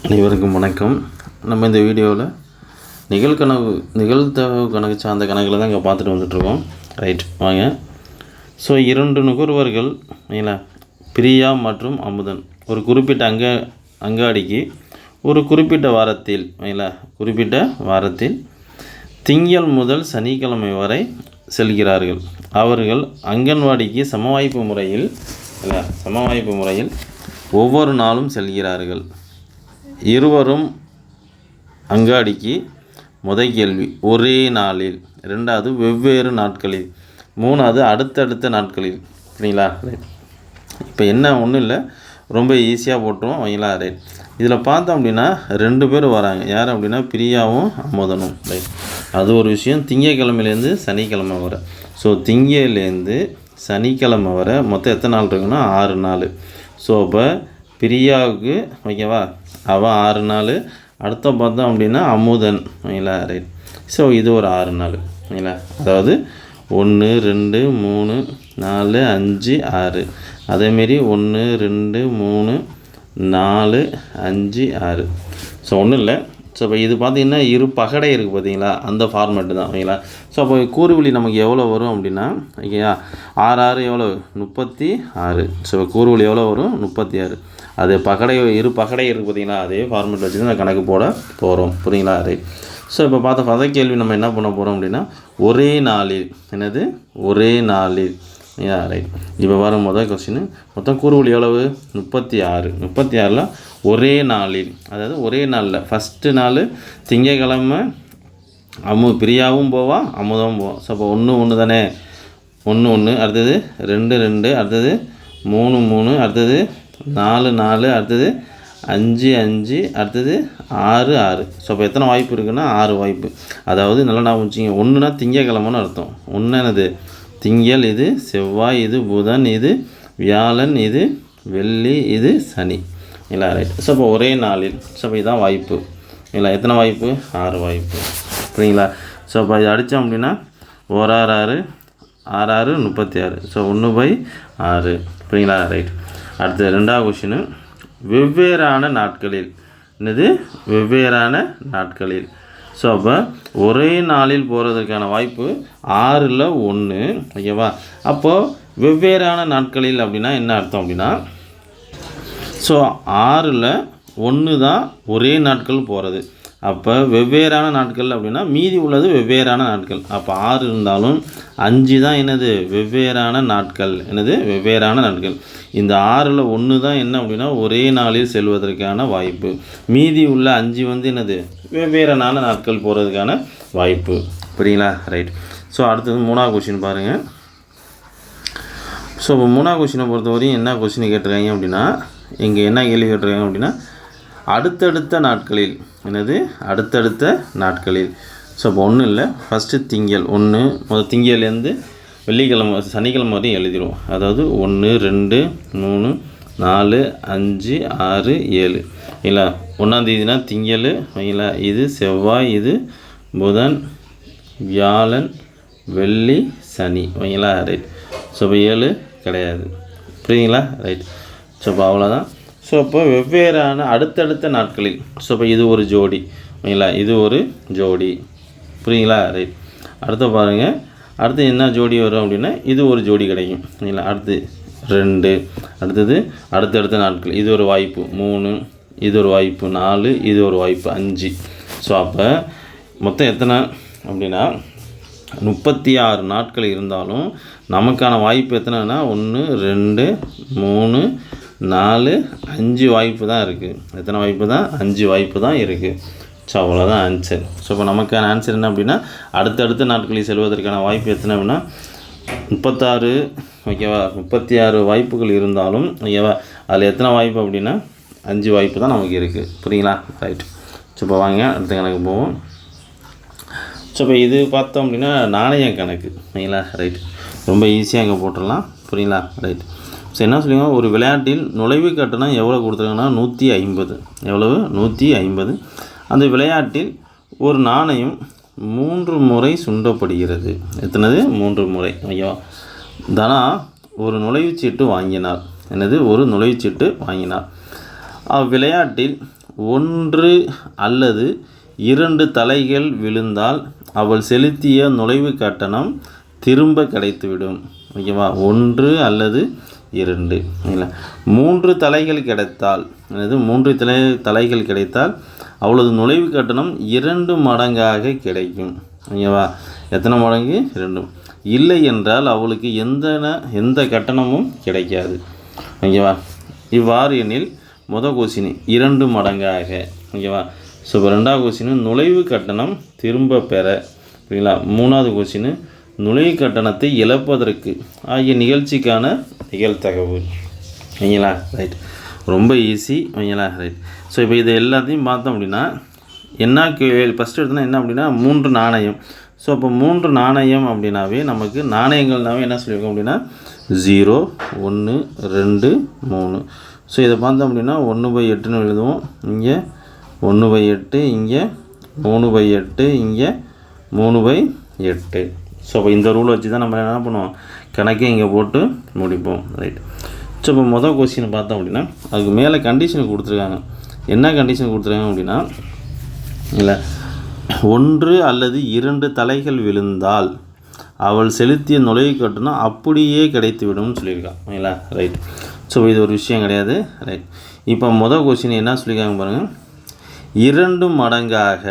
அனைவருக்கும் வணக்கம். நம்ம இந்த வீடியோவில் நிகழ்தகவு கணக்கு சார்ந்த கணக்கில் தான் இங்கே பார்த்துட்டு வந்துட்ருக்கோம். ரைட், வாங்க. ஸோ 2 நுகர்வர்கள் இல்லைங்களா, பிரியா மற்றும் அமுதன் ஒரு குறிப்பிட்ட அங்காடிக்கு ஒரு குறிப்பிட்ட வாரத்தில் திங்கள் முதல் சனிக்கிழமை வரை செல்கிறார்கள். அவர்கள் அங்கன்வாடிக்கு சமவாய்ப்பு முறையில் ஒவ்வொரு நாளும் செல்கிறார்கள். இருவரும் அங்காடிக்கு முதல் கேள்வி ஒரே நாளில், ரெண்டாவது வெவ்வேறு நாட்களில், மூணாவது அடுத்தடுத்த நாட்களில். சரிங்களா? இப்போ என்ன ஒன்றும் இல்லை, ரொம்ப ஈஸியாக போட்டுருவோம். அவங்களா ரைட். இதில் பார்த்தோம் அப்படின்னா 2 பேர் வராங்க. யார் அப்படின்னா பிரியாவும் அமுதனும். ரைட், அது ஒரு விஷயம். திங்கக்கிழமையிலேருந்து சனிக்கிழமை வர, ஸோ திங்கலேருந்து சனிக்கிழமை வர மொத்தம் எத்தனை நாள் இருக்குன்னா 6 நாள். ஸோ இப்போ பிரியாவுக்கு ஓகேவா, அவன் 6 நாள். அடுத்த பார்த்தோம் அப்படின்னா அமுதன். ஓகேங்களா? ரைட். ஸோ இது ஒரு 6 நாள். ஓகேங்களா? அதாவது 1 2 3 4 5 6, அதேமாரி 1 2 3 4 5 6. ஸோ ஒன்றும் இல்லை. ஸோ இப்போ இது பார்த்திங்கன்னா இரு பகடை இருக்குது பார்த்தீங்களா, அந்த ஃபார்மேட்டு தான். ஓகேங்களா? ஸோ அப்போ கூறுவழி நமக்கு எவ்வளோ வரும் அப்படின்னா, ஓகேயா, 6 எவ்வளோ 36. ஸோ கூறுவழி எவ்வளோ வரும் 36. அது இரு பகடை இருக்குது பார்த்தீங்களா, அதே ஃபார்மேட் வச்சு தான் கணக்கு போட போகிறோம். புரியுங்களா? ரைட். ஸோ இப்போ பார்த்த கேள்வி நம்ம என்ன பண்ண போகிறோம் அப்படின்னா, ஒரே நாளில். என்னது? ஒரே நாளில். ரைட். இப்போ வர முதல் கொஸ்டின், மொத்தம் கூறுவழி எவ்வளவு 36. 36ல் ஒரே நாளில், அதாவது ஒரே நாளில் ஃபஸ்ட்டு நாள் திங்கக்கிழமை பிரியாவும் போவா, அமுதமும் போவான். ஸோ அப்போ 1 1 தானே, 1 1, அடுத்தது 2 2, அடுத்தது 3 3, அடுத்தது 4 4, அடுத்தது 5 5, அடுத்தது 6 6. ஸோ அப்போ எத்தனை வாய்ப்பு இருக்குன்னா 6 வாய்ப்பு. அதாவது நல்லா நான் வச்சுங்க, 1னா திங்கக்கிழமைன்னு அர்த்தம். 1 என்னது திங்கள், இது செவ்வாய், இது புதன், இது வியாழன், இது வெள்ளி, இது சனி. இல்லை? ரைட். ஸோ அப்போ ஒரே நாளில். ஸோ அப்போ இதுதான் வாய்ப்பு. இல்லை, எத்தனை வாய்ப்பு? 6 வாய்ப்பு. புரியுங்களா? ஸோ அப்போ இது அடித்தோம் அப்படின்னா 1 6 6 6 36. ஸோ 1/6. புரியுங்களா? ரைட். அடுத்து 2வது கொஷினு, வெவ்வேறான நாட்களில். என்னது? வெவ்வேறான நாட்களில். ஸோ அப்போ ஒரே நாளில் போகிறதுக்கான வாய்ப்பு 6ல் 1. ஓகேவா? அப்போது வெவ்வேறான நாட்களில் அப்படின்னா என்ன அர்த்தம் அப்படின்னா, ஸோ 6ல் 1 தான் ஒரே நாட்கள் போகிறது. அப்போ வெவ்வேறான நாட்கள் அப்படின்னா மீதி உள்ளது வெவ்வேறான நாட்கள். அப்போ 6 இருந்தாலும் 5 தான் என்னது வெவ்வேறான நாட்கள். என்னது? வெவ்வேறான நாட்கள். இந்த 6ல் 1 தான் என்ன அப்படின்னா ஒரே நாளில் செல்வதற்கான வாய்ப்பு. மீதி உள்ள 5 வந்து என்னது வெவ்வேறான நாட்கள் போகிறதுக்கான வாய்ப்பு. புரியுங்களா? ரைட். ஸோ அடுத்தது 3வது கொஸ்டின் பாருங்கள். ஸோ இப்போ 3வது கொஸ்டினை பொறுத்தவரையும் என்ன கொஸ்டின் கேட்டிருக்காங்க அப்படின்னா, இங்கே என்ன கேள்வி கேட்டிருக்காங்க அப்படின்னா, அடுத்தடுத்த நாட்களில். என்னது? அடுத்தடுத்த நாட்களில். ஸோ இப்போ ஒன்றும் இல்லை, ஃபஸ்ட்டு திங்கள் 1, முதல் திங்கள்லேருந்து வெள்ளிக்கிழமை சனிக்கிழமை வரையும் எழுதிடுவோம். அதாவது 1 2 3 4 5 6 7. இல்லை, 1ஆம் தேதினா திங்கள். இல்லை, இது செவ்வாய், இது புதன், வியாழன், வெள்ளி, சனி. ஓகேங்களா? ரைட். ஸோ இப்போ 7 கிடையாது. புரியுங்களா? ரைட். ஸோ இப்போ அவ்வளோதான். ஸோ இப்போ வெவ்வேறான அடுத்தடுத்த நாட்களில். ஸோ இப்போ இது ஒரு ஜோடி. ஓகேங்களா? இது ஒரு ஜோடி. புரியுங்களா? ரைட். அடுத்து பாருங்கள், அடுத்து என்ன ஜோடி வரும் அப்படின்னா, இது ஒரு ஜோடி கிடைக்கும். ஓகேங்களா? அடுத்து 2, அடுத்தது அடுத்தடுத்த நாட்கள். இது ஒரு வாய்ப்பு 3, இது ஒரு வாய்ப்பு 4, இது ஒரு வாய்ப்பு 5. ஸோ அப்போ மொத்தம் எத்தனை அப்படின்னா 36 நாட்கள் இருந்தாலும் நமக்கான வாய்ப்பு எத்தனைன்னா 1 2 3 4 5 வாய்ப்பு தான் இருக்குது. எத்தனை வாய்ப்பு தான்? 5 வாய்ப்பு தான் இருக்குது. ஸோ அவ்வளோதான் ஆன்சர். ஸோ இப்போ நமக்கான ஆன்சர் என்ன அப்படின்னா, அடுத்தடுத்த நாட்களில் செல்வதற்கான வாய்ப்பு எத்தனை அப்படின்னா 36. ஓகேவா? 36 வாய்ப்புகள் இருந்தாலும் ஓகேவா, அதில் எத்தனை வாய்ப்பு அப்படின்னா 5 வாய்ப்பு தான் நமக்கு இருக்குது. புரியுங்களா? ரைட். ஸோ இப்போ வாங்க அடுத்த கணக்கு போவோம். ஸோ இப்போ இது பார்த்தோம் அப்படின்னா நாணய கணக்கு. சரிங்களா? ரைட். ரொம்ப ஈஸியாக இங்கே போட்டுடலாம். புரியுங்களா? ரைட். ஸோ என்ன சொல்லுங்க, ஒரு விளையாட்டில் நுழைவு கட்டணம் எவ்வளோ கொடுத்துருக்காங்கன்னா 150. எவ்வளவு? 150. அந்த விளையாட்டில் ஒரு நாணயம் 3 முறை சுண்டப்படுகிறது. எத்தனது? 3 முறை. ஐயோ, தனா ஒரு நுழைவுச்சீட்டு வாங்கினார். என்னது? ஒரு நுழைவுச்சீட்டு வாங்கினார். அவ்விளையாட்டில் 1 அல்லது 2 தலைகள் விழுந்தால் அவள் செலுத்திய நுழைவு கட்டணம் திரும்ப கிடைத்துவிடும். ஓகேவா? 1 அல்லது 2 இல்லை 3 தலைகள் கிடைத்தால், அதாவது 3 தலைகள் கிடைத்தால் அவளது நுழைவு கட்டணம் 2 மடங்காக கிடைக்கும். ஓகேவா? எத்தனை மடங்கு? 2. இல்லை என்றால் அவளுக்கு எந்த கட்டணமும் கிடைக்காது. ஓகேவா? இவ்வாறு எனில் முதல் கொஸ்டின் 2 மடங்காக. ஓகேவா? ஸோ இப்போ 2வது கொஸ்டின் நுழைவு கட்டணம் திரும்ப பெற. ஓகேங்களா? 3வது கொஸ்டின் நுழைவு கட்டணத்தை இழப்பதற்கு ஆகிய நிகழ்ச்சிக்கான நிகழ்தகவு. ஓகேங்களா? ரைட், ரொம்ப ஈஸி. ஓகேங்களா? ரைட். ஸோ இப்போ இது எல்லாத்தையும் பார்த்தோம் அப்படின்னா என்ன ஃபஸ்ட்டு எடுத்தோன்னா என்ன அப்படின்னா 3 நாணயம். ஸோ அப்போ 3 நாணயம் அப்படின்னாவே நமக்கு நாணயங்கள்னாவே என்ன சொல்லியிருக்கோம் அப்படின்னா 0, 1, 2, 3. ஸோ இதை பார்த்தோம் அப்படின்னா 1/8ன்னு எழுதுவோம். இங்கே 1/8, இங்கே 3/8, இங்கே 3/8. ஸோ அப்போ இந்த ரூலை வச்சு தான் நம்ம என்ன பண்ணுவோம், கணக்கே இங்கே போட்டு முடிப்போம். ரைட். ஸோ இப்போ முதல் கொஸ்டின் பார்த்தோம் அப்படின்னா அதுக்கு மேலே கண்டிஷன் கொடுத்துருக்காங்க. என்ன கண்டிஷன் கொடுத்துருக்காங்க அப்படின்னா, இல்லை 1 அல்லது 2 தலைகள் விழுந்தால் அவள் செலுத்திய நுழைவு கட்டணம் அப்படியே கிடைத்துவிடும்னு சொல்லியிருக்கான். ஓகேங்களா? ரைட். ஸோ இது ஒரு விஷயம் கிடையாது. ரைட். இப்போ முதல் கொஸ்டின் என்ன சொல்லியிருக்காங்க பாருங்கள், 2 மடங்காக.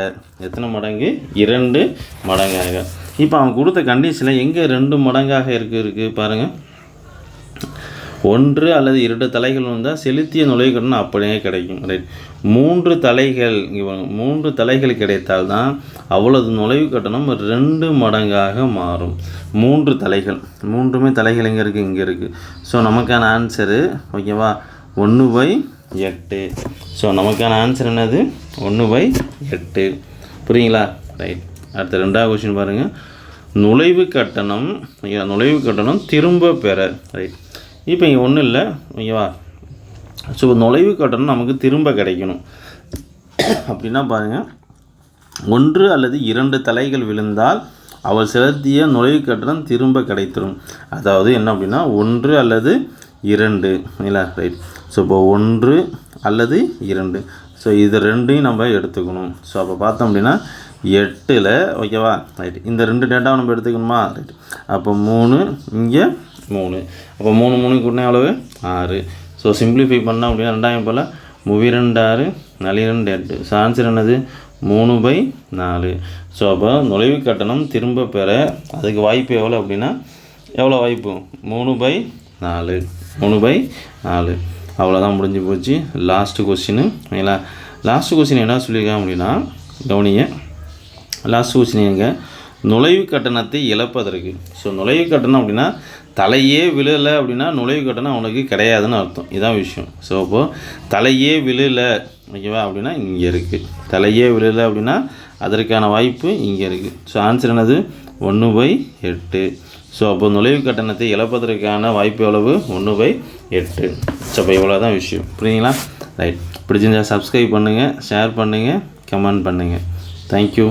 எத்தனை மடங்கு? 2 மடங்காக. இப்போ அவன் கொடுத்த கண்டிஷனில் எங்கே 2 மடங்காக இருக்குது பாருங்கள். 1 அல்லது 2 தலைகள் வந்தால் செலுத்திய நுழைவு கட்டணம் அப்படியே கிடைக்கும். ரைட். 3 தலைகள், இங்கே 3 தலைகள் கிடைத்தால் தான் அவ்வளவு நுழைவு கட்டணம் 2 மடங்காக மாறும். 3 தலைகள், 3மே தலைகள் எங்கே இருக்குது? இங்கே இருக்குது. ஸோ நமக்கான ஆன்சரு ஓகேவா 1/8. ஸோ நமக்கான ஆன்சர் என்னது? 1/8. புரியுங்களா? ரைட். அடுத்த 2வது கொஸ்டின் பாருங்கள், நுழைவு கட்டணம். ஓகேவா? நுழைவு கட்டணம் திரும்ப பெற. ரைட். இப்போ இங்கே ஒன்றும் இல்லை. ஓகேவா? ஸோ நுழைவு கட்டணம் நமக்கு திரும்ப கிடைக்கணும் அப்படின்னா பாருங்கள், 1 அல்லது 2 தலைகள் விழுந்தால் அவள் செலுத்திய நுழைவு கட்டணம் திரும்ப கிடைத்திடும். அதாவது என்ன அப்படின்னா 1 அல்லது 2. இல்லை? ரைட். ஸோ இப்போ 1 அல்லது 2. ஸோ இது 2ஐயும் நம்ம எடுத்துக்கணும். ஸோ அப்போ பார்த்தோம் அப்படின்னா 8ல் ஓகேவா? ரைட். இந்த 2 டேட்டாவை நம்ம எடுத்துக்கணுமா? ரைட். அப்போ 3, இங்கே 3. அப்போ 3 3 கூட்டினா எவ்வளவு? 6. ஸோ சிம்பிளிஃபை பண்ணோம் அப்படின்னா 2 போல் 3 6 4 2 8. ஸோ ஆன்சர் என்னது? 3/4. ஸோ அப்போ நுழைவு கட்டணம் திரும்ப பெற அதுக்கு வாய்ப்பு எவ்வளோ அப்படின்னா எவ்வளோ வாய்ப்பு? 3/4. 3/4. அவ்வளோதான், முடிஞ்சு போச்சு. Last question. ஓகேங்களா? லாஸ்ட்டு கொஸ்டின் என்ன சொல்லியிருக்காங்க அப்படின்னா கவனிங்க. லாஸ்ட் கொஸ்டின் எங்கே? நுழைவு கட்டணத்தை இழப்பதற்கு. ஸோ நுழைவு கட்டணம் அப்படின்னா தலையே விழலை அப்படின்னா நுழைவு கட்டணம் அவனுக்கு கிடையாதுன்னு அர்த்தம். இதான் விஷயம். ஸோ அப்போது தலையே விழலை ஓகேவா அப்படின்னா இங்கே இருக்குது. தலையே விழலை அப்படின்னா அதற்கான வாய்ப்பு இங்கே இருக்குது. ஸோ ஆன்சர் என்னது? 1/8. ஸோ அப்போ நுழைவு கட்டணத்தை இழப்பதற்கான வாய்ப்பு எவ்வளவு? 1/8. ஸோ அப்போ இவ்வளோ தான் விஷயம். புரியுங்களா? ரைட். பிடிச்சிருந்தால் சப்ஸ்கிரைப் பண்ணுங்கள், ஷேர் பண்ணுங்கள், கமெண்ட் பண்ணுங்கள். தேங்க்யூ.